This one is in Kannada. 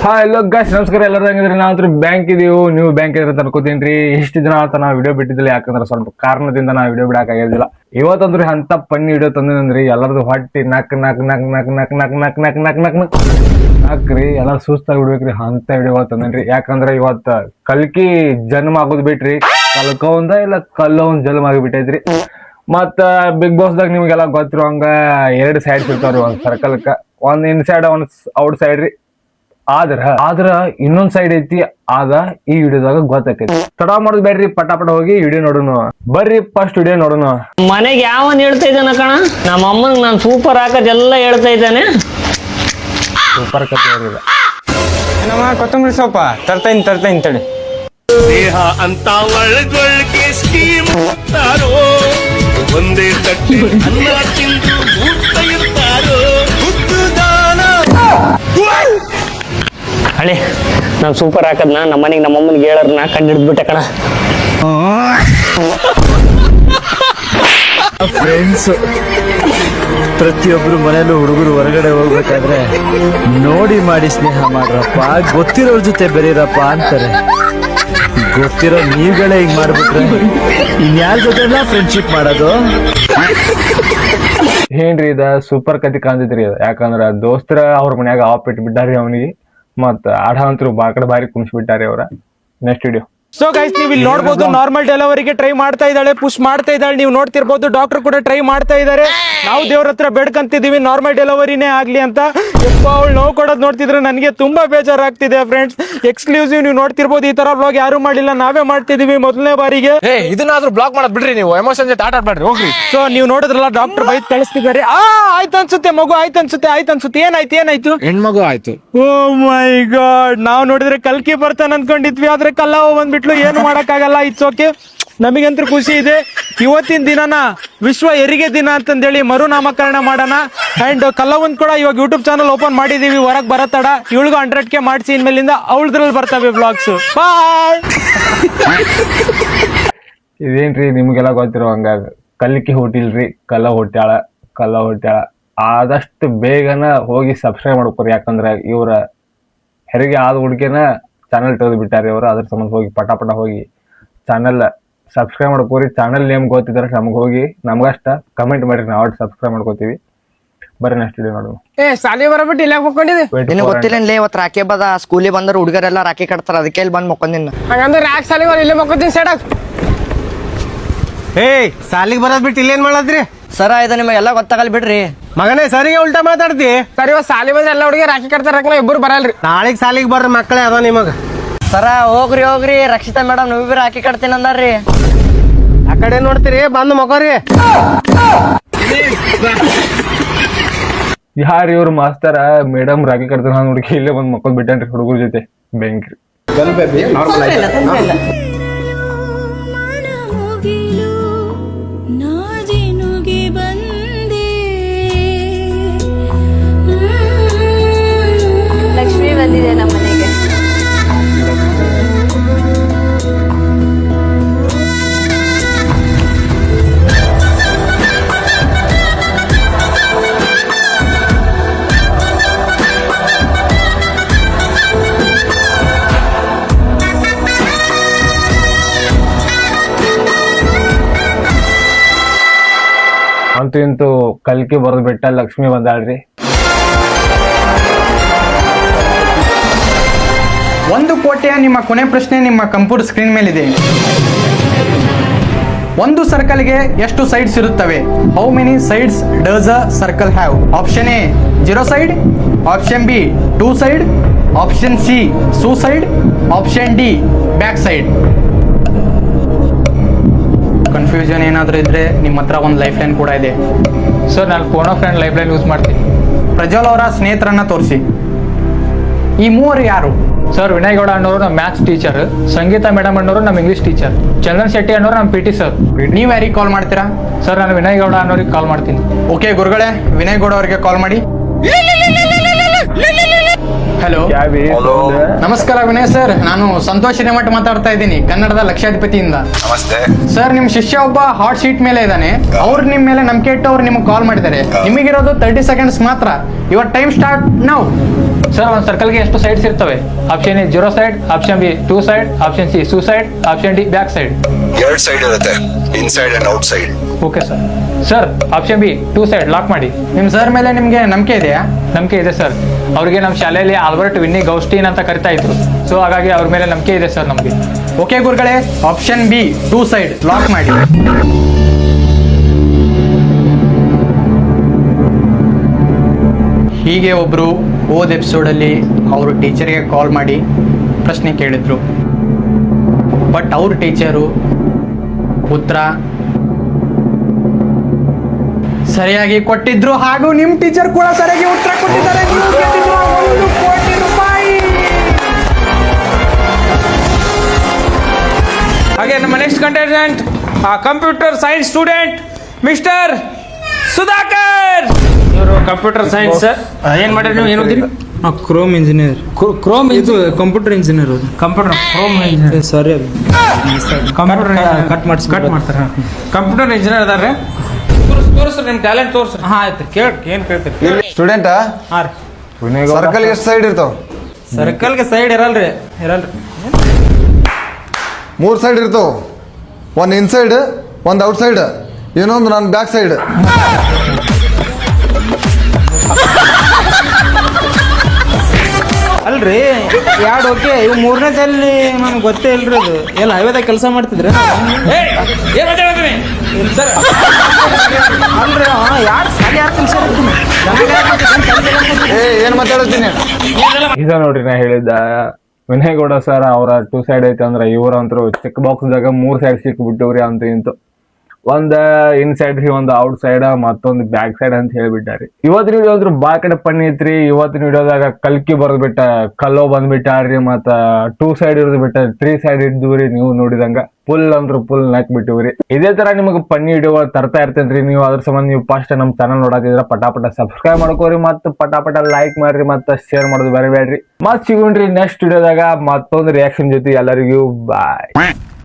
ಹಲೋ ಗೈಸ್, ನಮಸ್ಕಾರ. ಎಲ್ಲರೂ ಹೆಂಗಿದ್ರಿ? ನಾವಂತೂ ಬ್ಯಾಂಕ್ ಇದೀವಿ, ನೀವು ಬ್ಯಾಂಕ್ ಇದ್ರೆ ಅನ್ಕೋತೀನಿ. ಇಷ್ಟು ದಿನ ಆತ ನಾವು ವಿಡಿಯೋ ಬಿಟ್ಟಿದ್ದಿಲ್ಲ, ಯಾಕಂದ್ರೆ ಸ್ವಲ್ಪ ಕಾರಣದಿಂದ ನಾವು ವಿಡಿಯೋ ಬಿಡಕ್ ಆಗಿದ್ದಿಲ್ಲ. ಇವತ್ತಂದ್ರಿ ಅಂತ ಪನ್ನಿ ವಿಡಿಯೋ ತಂದ್ರಿ. ಎಲ್ಲರದು ಹೊಟ್ಟಿ ನಕ್ ನಕ್ ನಕ್ ನಕ್ ನಕ್ ನಕ್ ನಕ್ ನಕ್ ನಕ್ ನಕ್ ನಕ್ ನಾಕ್ರಿ ಎಲ್ಲಾರು ಸುಸ್ತಾಗಿ ಬಿಡ್ಬೇಕ್ರಿ ಅಂತ ವಿಡಿಯೋಗಳು ತಂದೇನ್ರಿ. ಯಾಕಂದ್ರೆ ಇವತ್ತ ಕಲ್ಕಿ ಜನ್ಮ ಆಗೋದ್ ಬಿಟ್ರಿ, ಕಲ್ಕ ಒಂದ ಇಲ್ಲ ಕಲ್ಲ ಒಂದ್ ಜನ್ಮ ಆಗಿಬಿಟ್ಟೈತ್ರಿ. ಮತ್ತ ಬಿಗ್ ಬಾಸ್ ದಾಗ ನಿಮ್ಗೆಲ್ಲ ಗೊತ್ತಿರೋ ಹಂಗ 2 ಸೈಡ್ಸ್ ಇರ್ತಾವ್ರಿ. ಒಂದ್ ಸರ್ಕಲ್ಕ ಒಂದ್ ಇನ್ಸೈಡ್ ಒಂದ್ ಔಟ್ ಸೈಡ್ ರೀ. ಆದ್ರ ಇನ್ನೊಂದ್ ಸೈಡ್ ಐತಿ, ಆಗ ಈ ವಿಡಿಯೋದಾಗ ಗೊತ್ತಾಕೈತಿ. ತಡ ಮಾಡೋದ್ ಬೇಡ್ರಿ, ಪಟಾಪಟ ಹೋಗಿ ವಿಡಿಯೋ ನೋಡೋಣ. ಬರ್ರಿ ಫಸ್ಟ್ ವಿಡಿಯೋ ನೋಡೋಣ. ಮನೆಗೆ ಯಾವನ್ ಹೇಳ್ತಾ ಇದ್ದಾನ ಕಣ? ನಮ್ಮ ಅಮ್ಮನಿಗೆ ನಾನು ಸೂಪರ್ ಹಾಕೋದೆಲ್ಲ ಹೇಳ್ತಾ ಇದ್ದಾನೆ. ಸೂಪರ್ ಕತೆ ಹೇಳಿದ. ನಮ್ಮ ಕೊತ್ತಂಬರಿ ಸೊಪ್ಪ ತರ್ತೈನ್ ತಡಿ. ದೇಹ ಅಂತ ಒಳಗೊಳಗೆ ಸ್ಕೀಮ್ ಹೋಗ್ತಾರೋ, ಒಂದೇ ತಟ್ಟೆ ಅನ್ನ ತಿಂದು ಊಟ ಇರ್ತಾರೋ. ಹಳೆ ನಾನು ಸೂಪರ್ ಹಾಕದ್ನ ನಮ್ಮ ಮನೆಗೆ ನಮ್ಮ ಅಮ್ಮನಿಗೆ ಹೇಳೋರ್ನ ಕಂಡಿಡ್ಬಿಟ್ಟೆ ಕಣ. ಫ್ರೆಂಡ್ಸ್, ಪ್ರತಿಯೊಬ್ರು ಮನೇಲೂ ಹುಡುಗರು ಹೊರಗಡೆ ಹೋಗ್ಬೇಕಾದ್ರೆ ನೋಡಿ ಮಾಡಿ ಸ್ನೇಹ ಮಾಡ್ರಪ್ಪ, ಗೊತ್ತಿರೋರ್ ಜೊತೆ ಬೆರೀರಪ್ಪ ಅಂತಾರೆ. ಗೊತ್ತಿರೋ ನೀವುಗಳೇ ಹಿಂಗ್ ಮಾಡ್ಬಿಟ್ರೆ ಇನ್ಯಾರ ಜೊತೆ ಫ್ರೆಂಡ್ಶಿಪ್ ಮಾಡೋದು? ಏನ್ರಿ ಇದ ಸೂಪರ್ ಕತೆ ಕಾಣ್ತೈತ್ರಿ. ಯಾಕಂದ್ರ ದೋಸ್ತರ ಅವ್ರ ಮನ್ಯಾಗ ಆಫ್ ಇಟ್ಬಿಟ್ಟಾರಿ ಅವನಿಗೆ. ಮತ್ತ ಆಡ ಅಂತರು ಬಾಕಡೆ ಬಾರಿ ಕುಣಿಸ್ಬಿಟ್ಟಾರಿ ಅವ್ರ. Next video. ಸೊ ಗೈಸ್, ನೀವು ಇಲ್ಲಿ ನೋಡ್ಬೋದು, ನಾರ್ಮಲ್ ಡೆಲಿವರಿಗೆ ಟ್ರೈ ಮಾಡ್ತಾ ಇದ್ದಾಳೆ, ಪುಷ್ ಮಾಡ್ತಾ ಇದ್ದಾಳೆ. ನೀವು ನೋಡ್ತಿರ್ಬೋದು, ಡಾಕ್ಟರ್ ಕೂಡ ಟ್ರೈ ಮಾಡ್ತಾ ಇದ್ದಾರೆ. ನಾವು ದೇವ್ರ ಹತ್ರ ಬೇಡ್ಕಂತಿದೀವಿ ನಾರ್ಮಲ್ ಡೆಲಿವರಿನೇ ಆಗ್ಲಿ ಅಂತ. ಅವಳು ನೋವು ಕೊಡೋದು ನೋಡ್ತಿದ್ರೆ ನನಗೆ ತುಂಬಾ ಬೇಜಾರಾಗ್ತಿದೆ ಫ್ರೆಂಡ್ಸ್. ಎಕ್ಸ್ಕ್ಲೂಸಿವ್ ನೀವು ನೋಡ್ತಿರ್ಬೋದು, ಈ ತರ ಬ್ಲಾಗ್ ಯಾರು ಮಾಡಿಲ್ಲ, ನಾವೇ ಮಾಡ್ತಿದೀವಿ ಮೊದಲನೇ ಬಾರಿಗೆ. ಇದನ್ನಾದ್ರೂ ಬ್ಲಾಕ್ ಮಾಡೋದ್ ಬಿಡ್ರಿ, ನೀವು ಎಮೋಷನ್ ಜೊತೆ ಆಟ ಆಡ್ಬೇಡ್ರಿ, ಹೋಗ್ರಿ. ಸೊ ನೀವು ನೋಡಿದ್ರಲ್ಲ, ಡಾಕ್ಟರ್ ಬೈತ್ ಕಳಿಸ್ತಿದ್ದಾರೆ. ಆಯ್ತು ಅನ್ಸುತ್ತೆ ಮಗು, ಆಯ್ತು ಅನ್ಸುತ್ತೆ. ಏನಾಯ್ತು? ಹೆಣ್ಮಗು ಆಯ್ತು. ಓ ಮೈ ಗಾಡ್, ನಾವು ನೋಡಿದ್ರೆ ಕಲ್ಕಿ ಬರ್ತಾನೆ ಅನ್ಕೊಂಡಿದ್ವಿ, ಆದ್ರೆ ಕಲ್ಲವ ಬಂದ್ಬಿಟ್ಲು. ಏನು ಮಾಡಕ್ಕಾಗಲ್ಲ, ಇಟ್ಸ್ ಓಕೆ. ನಮಗಂತೂ ಖುಷಿ ಇದೆ. ಇವತ್ತಿನ ದಿನನ ವಿಶ್ವ ಹೆರಿಗೆ ದಿನ ಅಂತಂದೇಳಿ ಮರುನಾಮಕರಣ ಮಾಡೋಣ. ಅಂಡ್ ಕಲ್ಲವಂದ್ ಕೂಡ ಇವಾಗ ಯೂಟ್ಯೂಬ್ ಚಾನಲ್ ಓಪನ್ ಮಾಡಿದೀವಿ, ಹೊರಗೆ ಬರತ್ತಡ. ಇವಳಿಗೂ 100K ಮಾಡಿಸಿ, ಇನ್ಮೇಲಿಂದ ಅವಳದ್ರಲ್ಲಿ ಬರ್ತವೆ ವ್ಲಾಗ್ಸ್. ಬಾಯ್. ಇದೇನ್ರಿ ನಿಮ್ಗೆಲ್ಲ ಗೊತ್ತಿರೋ ಹಂಗ ಕಲ್ಕಿ ಹುಟ್ಟಿಲ್ರಿ, ಕಲ್ಲ ಹುಟ್ಟ್ಯಾಳ. ಆದಷ್ಟು ಬೇಗನ ಹೋಗಿ ಸಬ್ಸ್ಕ್ರೈಬ್ ಮಾಡ್ಕೊರಿ. ಯಾಕಂದ್ರ ಇವ್ರ ಹೆರಿಗೆ ಆದ ಹುಡುಗಿನ ಚಾನಲ್ ತೆಗೆದು ಬಿಟ್ಟಾರೆ ಅವರು. ಅದ್ರ ಸಂಬಂಧ ಹೋಗಿ ಪಟಾಪಟ ಹೋಗಿ ಚಾನಲ್ ಸಬ್ಸ್ಕ್ರೈಬ್ ಮಾಡ್ಕೋರಿ. ಚಾನಲ್ ನೇಮ್ ಗೊತ್ತಿದ್ರೆ ನಮ್ಗೆ ಹೋಗಿ ನಮ್ಗಷ್ಟ ಕಮೆಂಟ್ ಮಾಡ್ರಿ, ನಾವು ಸಬ್ಸ್ಕ್ರೈಬ್ ಮಾಡ್ಕೋತೀವಿ. ಬರ್ರಿ ನೆಕ್ಸ್ಟ್ ವಿಡಿಯೋ ನೋಡುವ. ಸಾಲಿ ಬರಬಿಟ್ಟು ಇಲ್ಲ ಮಕ್ಕೊಂಡಿದ್ದೆ. ನಿನಗೆ ಗೊತ್ತಿಲ್ಲ, ಇವತ್ತು ರಾಖಿ ಹಬ್ಬದ ಸ್ಕೂಲಿಗೆ ಬಂದ್ರೆ ಹುಡುಗರೆಲ್ಲ ರಾಖಿ ಕಟ್ತಾರ, ಅದಕ್ಕೆ ಇಲ್ಲಿ ಬಂದು ಮಕ್ಕೊಂಡಿನ. ಹಂಗಂದ್ರೆ ಯಾಕೆ ಸಾಲಿ ಬರ ಇಲ್ಲೇ ಮಕ್ಕೊತೀನಿ ಸೈಡಾಗ. ಸಾಲಿಗೆ ಬರೋದ್ ಬಿಟ್ಟು ಇಲ್ಲೇನ್ ಮಾಡದ್ರಿ ಸರ? ಇದು ನಿಮಗೆಲ್ಲ ಗೊತ್ತಾಗಲ್ ಬಿಡ್ರಿ ಮಗನೇ. ಸರಿಗೆ ಉಲ್ಟಾ ಮಾತಾಡ್ತಿ. ಸರಿ, ಇವತ್ತು ಸಾಲಿ ಬಂದ್ರೆ ಎಲ್ಲ ಹುಡುಗಿ ರಾಖಿ ಕಟ್ತಾರ, ಇಬ್ಬರು ಬರಲ್ರಿ. ನಾಳೆಗೆ ಸಾಲಿಗೆ ಬರ್ರಿ ಮಕ್ಕಳೇ ಅದ ನಿಮಗ. ಸರ ಹೋಗ್ರಿ, ರಕ್ಷಿತಾ ಮೇಡಮ್ ನೀವು ಬಿ ರಾಖಿ ಕಟ್ತೀನಿ ಅಂದಾರ್ರಿ. ಆ ಕಡೆ ನೋಡ್ತೀರಿ, ಬಂದು ಮಕೋರಿ. ಯಾರು ಇವ್ರು ಮಾಸ್ತರ? ಮೇಡಮ್ ರಾಖಿ ಕಟ್ತಾರ ಹುಡುಗಿ ಇಲ್ಲೇ ಬಂದ್ ಮಕ್ಕೊಂಡ್ ಬಿಟ್ಟೇನ್ರಿ ಹುಡುಗರ ಜೊತೆ. ಬೆಂಕ್ರಿ. ಲಕ್ಷ್ಮಿ ಬಂದಿದೆ ನಮ್ಮ ಮನೆಗೆ. ಅಂತೂ ಇಂತೂ ಕಲ್ಕಿ ಬರೆದು ಬಿಟ್ಟ ಲಕ್ಷ್ಮಿ ಬಂದಾಳ್ರಿ. 1 ಕೋಟಿಯ ನಿಮ್ಮ ಕೊನೆ ಪ್ರಶ್ನೆ ನಿಮ್ಮ ಕಂಪ್ಯೂಟರ್ ಸ್ಕ್ರೀನ್ ಮೇಲಿದೆ. ಒಂದು ಸರ್ಕಲ್ಗೆ ಎಷ್ಟು ಸೈಡ್ಸ್ ಇರುತ್ತವೆ? How many sides does a circle have? Option A 0 side, option B 2 side, option C 2 side, option D back side. Confusion ಏನಾದರೂ ಇದ್ರೆ ನಿಮ್ಮ ಹತ್ರ ಒಂದು ಲೈಫ್ ಲೈನ್ ಕೂಡ ಇದೆ. ಸರ್, ನಾನು phone of friend life line use ಮಾಡ್ತೀನಿ. ಪ್ರಜ್ವಲ್ ಅವರ ಸ್ನೇಹಿತರನ್ನ ತೋರಿಸಿ. ಈ ಮೂವರು ಯಾರು? ಸರ್, ವಿನಯ್ ಗೌಡ ಅನ್ನೋರು ನಮ್ಮ ಮ್ಯಾಥ್ಸ್ ಟೀಚರ್, ಸಂಗೀತ ಮೇಡಮ್ ಅನ್ನೋರು ನಮ್ಮ ಇಂಗ್ಲೀಷ್ ಟೀಚರ್, ಚಂದನ್ ಶೆಟ್ಟಿ ಅನ್ನೋರು ನಮ್ಮ PT ಸರ್. ನೀವು ಯಾರಿಗೆ ಕಾಲ್ ಮಾಡ್ತೀರಾ? ಸರ್, ನಾನು ವಿನಯ್ ಗೌಡ ಅನ್ನೋರಿಗೆ ಕಾಲ್ ಮಾಡ್ತೀನಿ. ಓಕೆ ಗುರುಗಳೇ, ವಿನಯ್ ಗೌಡ ಅವರಿಗೆ ಕಾಲ್ ಮಾಡಿ. ಹಲೋ ನಮಸ್ಕಾರ ವಿನಯ್ ಸರ್, ನಾನು ಸಂತೋಷ್ ಹಿರೇಮಠ ಮಾತಾಡ್ತಾ ಇದ್ದೀನಿ, ಕನ್ನಡದ ಲಕ್ಷಾಧಿಪತಿಯಿಂದ. ನಮಸ್ತೆ ಸರ್, ನಿಮ್ ಶಿಷ್ಯ ಒಬ್ಬ ಹಾಟ್ ಶೀಟ್ ಮೇಲೆ ಇದ್ದಾನೆ. ಅವ್ರು ನಿಮ್ ಮೇಲೆ ನಂಬಿಕೆ ಇಟ್ಟು ಅವ್ರು ನಿಮ್ಗೆ ಕಾಲ್ ಮಾಡಿದ್ದಾರೆ. ನಿಮಗಿರೋದು 30 ಸೆಕೆಂಡ್ಸ್ ಮಾತ್ರ. Your time start now. Sir ಒಂದು ಸರ್ಕಲ್ಗೆ ಎಷ್ಟು ಸೈಡ್ಸ್ ಇರ್ತವೆ? Option A 0 side, option B 2 side, option C suicide, option D back side. 2 side ಇರುತ್ತೆ, inside and outside. Okay sir. Sir option B 2 side lock ಮಾಡಿ. ನಿಮ್ ಸರ್ ಮೇಲೆ ನಿಮ್ಗೆ ನಂಬಿಕೆ ಇದೆಯಾ? ನಂಬಿಕೆ ಇದೆ ಸರ್. ಅವರಿಗೆ ನಮ್ಮ ಶಾಲೆಯಲ್ಲಿ ಆಲ್ಬರ್ಟ್ ವಿನ್ನಿ ಗೌಸ್ಟೀನ್ ಅಂತ ಕರಿತಾ ಇದ್ರು. ಸೊ ಹಾಗಾಗಿ ಅವ್ರ ಮೇಲೆ ನಂಬಿಕೆ ಇದೆ ಸರ್ ನಮಗೆ. ಓಕೆ ಗುರುಗಳೇ, ಆಪ್ಷನ್ ಬಿ 2 ಸೈಡ್ ಲಾಕ್ ಮಾಡಿ. ಹೀಗೆ ಒಬ್ರು ಹೋದ ಎಪಿಸೋಡಲ್ಲಿ ಅವರು ಟೀಚರ್ಗೆ ಕಾಲ್ ಮಾಡಿ ಪ್ರಶ್ನೆ ಕೇಳಿದ್ರು. ಬಟ್ ಅವ್ರ ಟೀಚರು ಉತ್ತರ ಸರಿಯಾಗಿ ಕೊಟ್ಟಿದ್ರು, ಹಾಗೂ ನಿಮ್ ಟೀಚರ್ ಕೂಡ ಸರಿಯಾಗಿ ಉತ್ತರ ಕೊಟ್ಟಿದ್ದಾರೆ. ನೀವು ಗೆದ್ದಿದ್ದು 1 ಕೋಟಿ ರೂಪಾಯಿ. ಹಾಗೆ ನಮ್ಮ next contestant computer science student mister Sudhakar. ಇವರು ಕಂಪ್ಯೂಟರ್ ಸೈನ್ಸ್ ಏನ್ ಮಾಡ್ರಿ ನೀವು? ಏನು ಓದಿರಿ? Chrome engineer. ಕ್ರೋಮ್ ಇದು computer engineer. Computer chrome engineer. Sorry, computer cut ಮಾಡ್ತಾರೆ. ಕಂಪ್ಯೂಟರ್ ಇಂಜಿನಿಯರ್ ಅದಾರೆ. ತೋರಿಸ್ರಿ ನಿಮ್ ಟ್ಯಾಲೆಂಟ್ ತೋರಿಸ್ರಿ. ಹಾ ಆಯ್ತು, ಏನ್ ಕೇಳ್ತೀರಿ? ಸ್ಟೂಡೆಂಟ್ ಹಾ ರೀ. ಸರ್ಕಲ್ ಎಷ್ಟು ಸೈಡ್ ಇರ್ತಾವ? ಸರ್ಕಲ್ಗೆ ಸೈಡ್ ಇರಲ್ರಿ. 3 ಸೈಡ್ ಇರ್ತಾವ. ಒಂದು ಇನ್ಸೈಡ್, ಒಂದು ಔಟ್ ಸೈಡ್, ಇನ್ನೊಂದು ನನ್ನ ಬ್ಯಾಕ್ ಸೈಡ್. ಅಲ್ರಿ, 2 ಓಕೆ. ಇವು 3ನೇದಲ್ಲಿ ನಮ್ಗೆ ಗೊತ್ತೇ ಇಲ್ರಿ. ಅದು ಎಲ್ಲ ಹೈವೇದಾಗ ಕೆಲಸ ಮಾಡ್ತಿದ್ರೆ ಅಲ್ರಿ. ಏನ್ ಮಾತಾಡ್ತೀನಿ? ಇದ ನೋಡ್ರಿ ನಾ ಹೇಳಿದ್ದ ವಿನಯ್ ಗೌಡ ಸರ್ ಅವರ 2 ಸೈಡ್ ಐತೆ ಅಂದ್ರೆ ಇವ್ರಂತರು ಚೆಕ್ ಬಾಕ್ಸ್ ದಾಗ 3 ಸೈಡ್ ಸಿಕ್ಬಿಟ್ಟವ್ರಿ ಅಂತ ಇಂತು. ಒಂದ್ ಇನ್ಸೈಡ್ ರೀ, ಒಂದು ಔಟ್ ಸೈಡ್, ಮತ್ತೊಂದು ಬ್ಯಾಕ್ ಸೈಡ್ ಅಂತ ಹೇಳ್ಬಿಟ್ಟಾರಿ. ಇವತ್ತಿನ ವಿಡಿಯೋ ಅಂದ್ರು ಬಾಳ ಕಡೆ ಪಣ್ಣಿ ಐತ್ರಿ. ಇವತ್ತಿನ ವಿಡಿಯೋದಾಗ ಕಲ್ಕಿ ಬರ್ದ್ಬಿಟ್ಟ, ಕಲ್ಲೋ ಬಂದ್ಬಿಟ್ಟಾರ್ರಿ, ಮತ್ತ 2 ಸೈಡ್ ಇರೋದು ಬಿಟ್ಟ 3 ಸೈಡ್ ಇದ್ದುವ್ರಿ. ನೀವು ನೋಡಿದಂಗ ಫುಲ್ ಅಂದ್ರು ಫುಲ್ ನಾಕ್ ಬಿಟ್ಟಿವ್ರಿ. ಇದೇ ತರ ನಿಮಗೆ ಪಣ್ಣಿ ವಿಡಿಯೋ ತರ್ತಾ ಇರ್ತೇನ್ರಿ. ನೀವು ಅದ್ರ ಸಂಬಂಧ ನೀವು ಫಸ್ಟ್ ನಮ್ ಚಾನಲ್ ನೋಡಾತಿದ್ರ ಪಟಾಪಟ ಸಬ್ಸ್ಕ್ರೈಬ್ ಮಾಡ್ಕೋರಿ, ಮತ್ತ ಪಟಾಪಟ ಲೈಕ್ ಮಾಡ್ರಿ, ಮತ್ತ ಶೇರ್ ಮಾಡೋದು ಬೇರೆ ಬೇಡ್ರಿ. ಮತ್ ಸಿಗೋಣ್ರಿ ನೆಕ್ಸ್ಟ್ ವಿಡಿಯೋದಾಗ ಮತ್ತೊಂದು ರಿಯಾಕ್ಷನ್ ಜೊತೆ. ಎಲ್ಲರಿಗೂ ಬಾಯ್.